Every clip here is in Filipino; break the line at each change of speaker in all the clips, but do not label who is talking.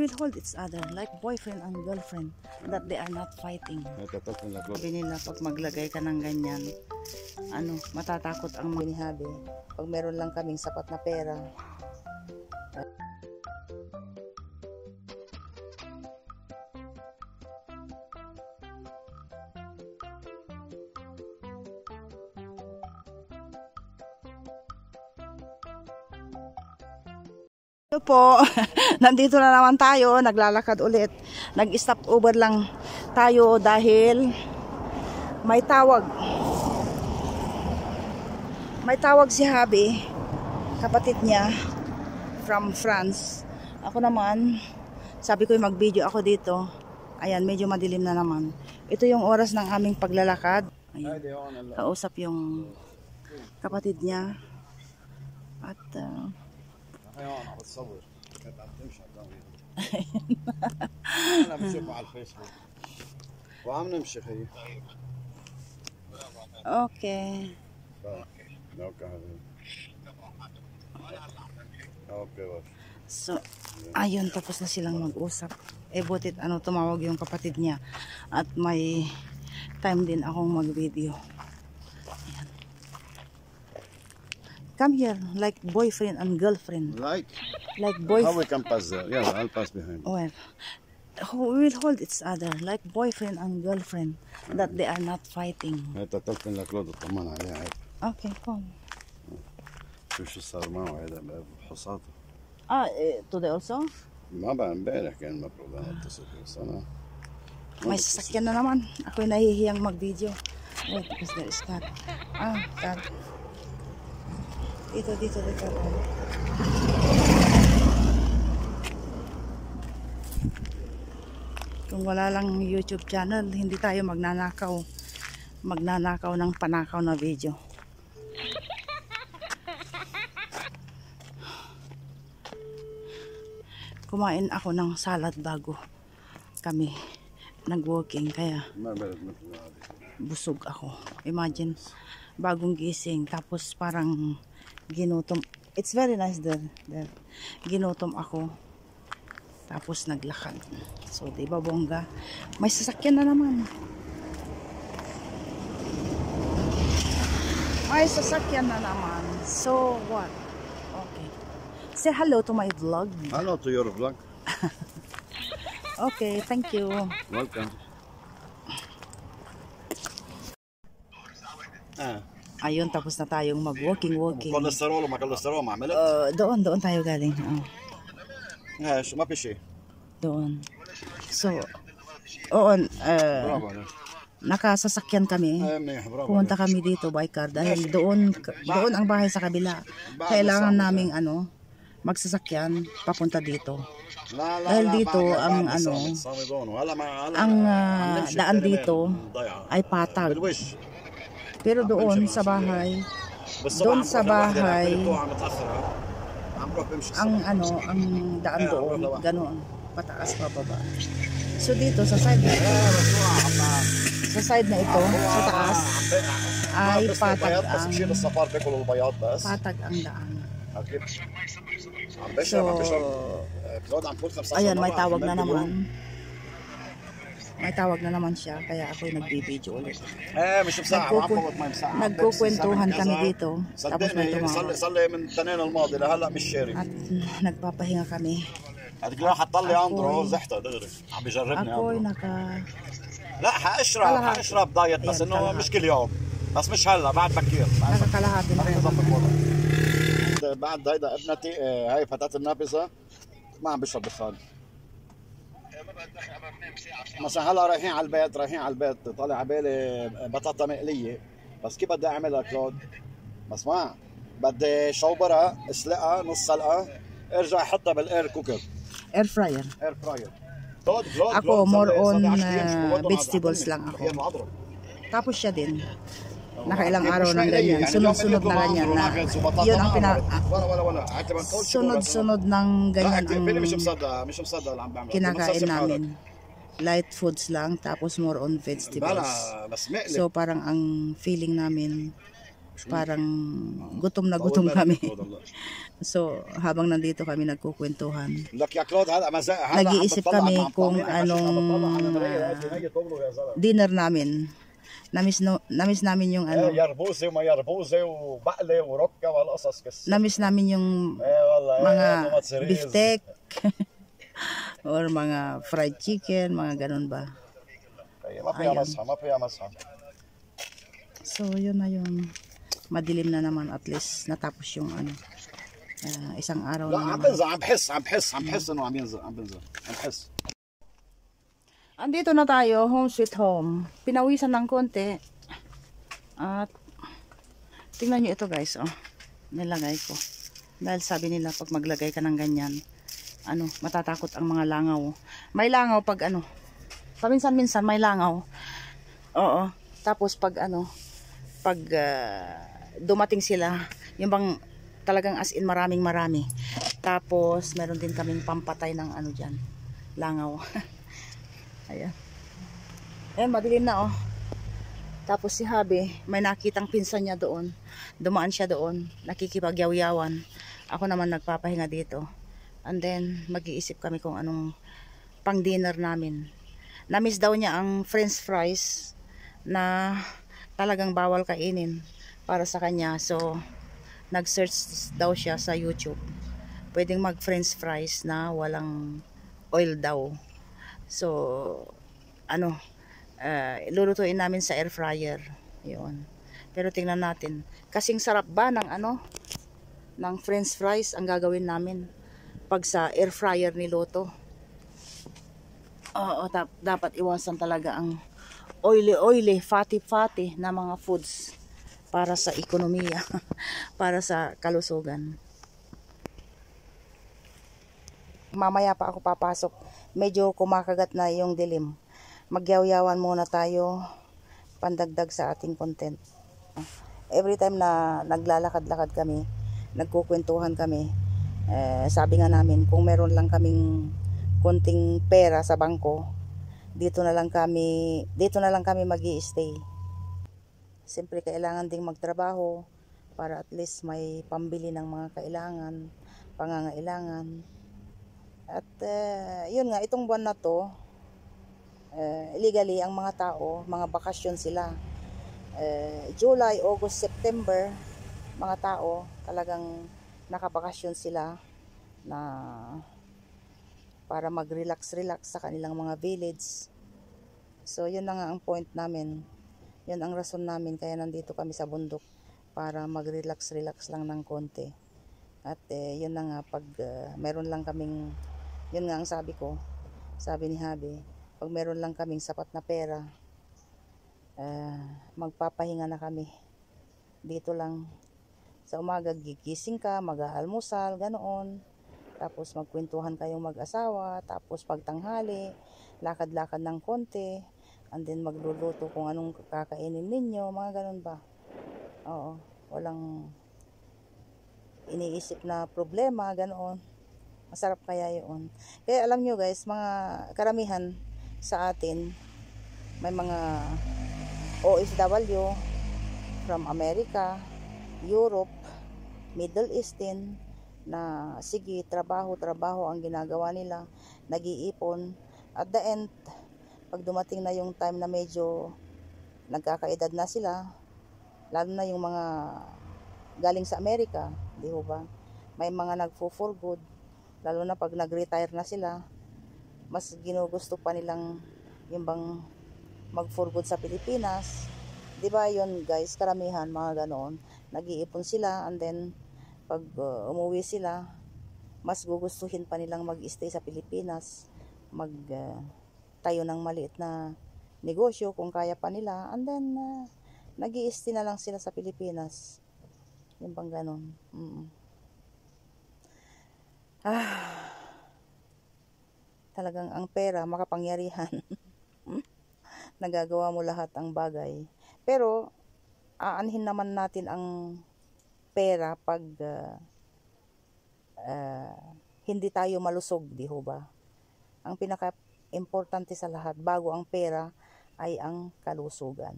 will hold each other like boyfriend and girlfriend, that they are not fighting. Sabi nila, pag maglagay ka ng ganyan, matatakot ang binihabi. Pag meron lang kaming sapat na pera. Hello po, nandito na naman tayo, naglalakad ulit. Nag-stop over lang tayo dahil may tawag. May tawag si Habi, kapatid niya from France. Ako naman, sabi ko mag-video ako dito. Ayan, medyo madilim na naman. Ito yung oras ng aming paglalakad. Ayan, kausap yung kapatid niya. At
أنا بتصور كنت عم تمشي أنا بشوفه على الفيسبوك وعم نمشي خيي.
Okay. So, ayun, tapos na silang mag-usap. Butit tumawag yung kapatid niya. At may time din akong mag-video. Come here, like boyfriend and girlfriend.
Like
boyfriend.
How we can pass there? Yeah, I'll pass behind.
Well, we will hold each other like boyfriend and girlfriend, that they are not fighting.
هات تلفن لكلود اطمن عليها عيب.
Okay, come.
شو صار معه هذا بحصاته؟
Today also?
ما بقى امبارح كان المفروض انا اتصل فيه بس انا
may sasakyan na naman. Ako'y nahihiyang mag-video. Wait, because there is cat. Cat. Dito. Kung wala lang YouTube channel, hindi tayo magnanakaw ng panakaw na video. Kumain ako ng salad bago kami nag-walking, kaya busog ako. Imagine, bagong gising, tapos parang ginutom. It's very nice there. Ginutom ako, tapos naglakad. So, diba bongga? May sasakyan na naman. So, what? Okay. Say hello to my vlog.
Hello to your vlog.
Okay, thank you.
Welcome.
Ayun, tapos na tayong mag-walking.
كوليسترول وما كوليسترول ما عملت؟
Doon tayo galing.
شو ما في شيء.
Doon. So, nakasasakyan kami. Pumunta kami dito by car dahil doon ang bahay sa kabila. Kailangan naming magsasakyan papunta dito. Dahil dito ang daan dito ay patag. Pero doon sa bahay ang daan doon ganoon, pataas pababa. So dito sa side na ito, sa taas ay patag ang daan. So ayan, may tawag na naman siya, kaya ako'y nagbibideo ulit. Nagkukwentuhan kami dito, tapos may tumawag. At nagpapahinga kami. Ako'y
لا حاشرب دايت بس انه مش كل يوم بس مش هلا بعد بكير
nakakalahati na
بعد هيدا ابنتي هاي فتاة النابسة ما عم بشرب دخان. مثلا هلا رايحين على البيت طالع على بالي بطاطا مقلية، بس كيف بدي اعملها كلود؟ بس ما بدي شوبرها، اسلقها نص سلقة، ارجع احطها بالاير كوكر.
air fryer. Ako more on vegetables lang ako. Tapos siya din, nakailang araw ng ganyan, sunod-sunod na ganyan na yun ang sunod-sunod ng ganyan ang kinakain namin. Light foods lang, tapos more on vegetables. So parang ang feeling namin parang gutom na gutom kami. So, habang nandito kami nagkukwentuhan, nag-iisip kami kung anong dinner namin. Namis namin yung ano. Namis namin yung mga beefsteak or mga fried chicken, mga ganun ba. Ayun. So, yun na yun. Madilim na naman, at least natapos yung ano. Isang araw na naman. Andito na tayo, home sweet home. Pinawisan ng konti. At tingnan nyo ito guys, oh. Nilagay ko. Dahil sabi nila pag maglagay ka ng ganyan, ano, matatakot ang mga langaw. May langaw pag ano, paminsan-minsan may langaw. Oo. Tapos pag ano, pag dumating sila, yung bang talagang as in marami. Tapos meron din kaming pampatay ng ano dyan, langaw. Ayan. Ayan, madilim na oh. Tapos si Habi, may nakitang pinsan niya doon. Dumaan siya doon, nakikipagyaw-yawan. Ako naman nagpapahinga dito. And then, mag-iisip kami kung anong pang dinner namin. Namiss daw niya ang french fries na talagang bawal kainin para sa kanya. So, nag-search daw siya sa YouTube. Pwedeng mag-french fries na walang oil daw. So, ano, lulutuin namin sa air fryer. Yun. Pero tingnan natin. Kasing sarap ba ng ano, ng french fries ang gagawin namin pag sa air fryer niluto. Oo, dapat iwasan talaga ang oily, fatty na mga foods para sa ekonomiya, para sa kalusugan. Mamaya pa ako papasok. Medyo kumakagat na yung dilim. Magyaw-yawan muna tayo, pandagdag sa ating content. Every time na naglalakad-lakad kami, nagkukwentuhan kami, sabi nga namin, kung meron lang kaming konting pera sa bangko, dito na lang kami magi-stay. Siyempre kailangan ding magtrabaho para at least may pambili ng mga pangangailangan. At yun nga, itong buwan na to, illegally ang mga tao, mga bakasyon sila. July, August, September, mga tao talagang nakabakasyon sila na para mag-relax sa kanilang mga village. So yun na nga ang point namin. Yun ang rason namin kaya nandito kami sa bundok, para mag-relax lang ng konti. At yun na nga, pag meron lang kaming, yun nga ang sabi ni Habi, pag meron lang kaming sapat na pera, magpapahinga na kami. Dito lang. Sa umaga, gigising ka, mag-aalmusal, ganoon. Tapos magkwentuhan kayong mag-asawa. Tapos pagtanghali, lakad-lakad ng konti. And then magluluto kung anong kakainin ninyo. Mga ganun ba? Oo. Walang iniisip na problema, ganoon. Masarap kaya yun. Kaya alam nyo guys, mga karamihan sa atin, may mga OFW from America, Europe, Middle Eastern, na sige, trabaho ang ginagawa nila, nag-iipon. At the end, pag dumating na yung time na medyo nagkakaedad na sila, lalo na yung mga galing sa Amerika, di ba? May mga nagfo-for good, lalo na pag nag-retire na sila, mas ginugusto pa nilang yung bang mag-for good sa Pilipinas. Di ba yun guys, karamihan mga ganoon, nag-iipon sila, and then pag umuwi sila, mas gugustuhin pa nilang mag-stay sa Pilipinas, tayo ng maliit na negosyo kung kaya pa nila, and then nag-i-stay na lang sila sa Pilipinas. Yung bang ganon. Talagang ang pera makapangyarihan. Nagagawa mo lahat ang bagay. Pero aanhin naman natin ang pera pag hindi tayo malusog, di ho ba? Ang pinaka-importante sa lahat bago ang pera ay ang kalusugan.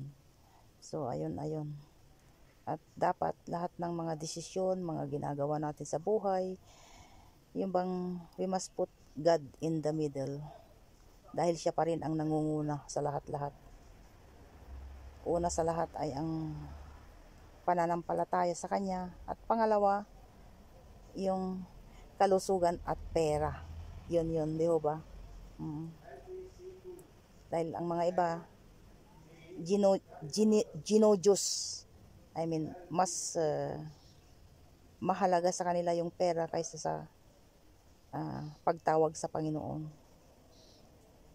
So ayun. At dapat lahat ng mga desisyon, mga ginagawa natin sa buhay, yung bang we must put God in the middle. Dahil siya pa rin ang nangunguna sa lahat-lahat. Una sa lahat ay ang pananampalataya sa Kanya. At pangalawa, yung kalusugan at pera. Yun, di ba? Dahil ang mga iba, Diyos. I mean, mas mahalaga sa kanila yung pera kaysa sa pagtawag sa Panginoon.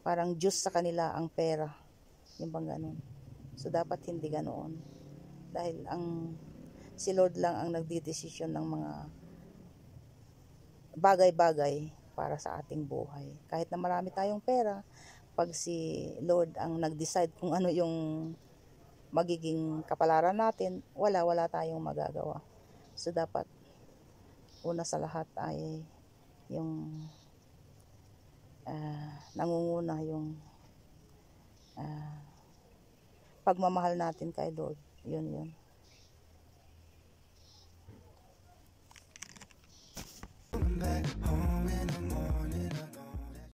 Parang Diyos sa kanila ang pera. Yung bang ganun. So, dapat hindi ganoon. Dahil si Lord lang ang nagdidesisyon ng mga bagay-bagay para sa ating buhay. Kahit na marami tayong pera, pag si Lord ang nag-decide kung ano yung magiging kapalaran natin, wala tayong magagawa. So, dapat una sa lahat ay yung nangunguna yung pagmamahal natin kay Lord. Yun.
Back home.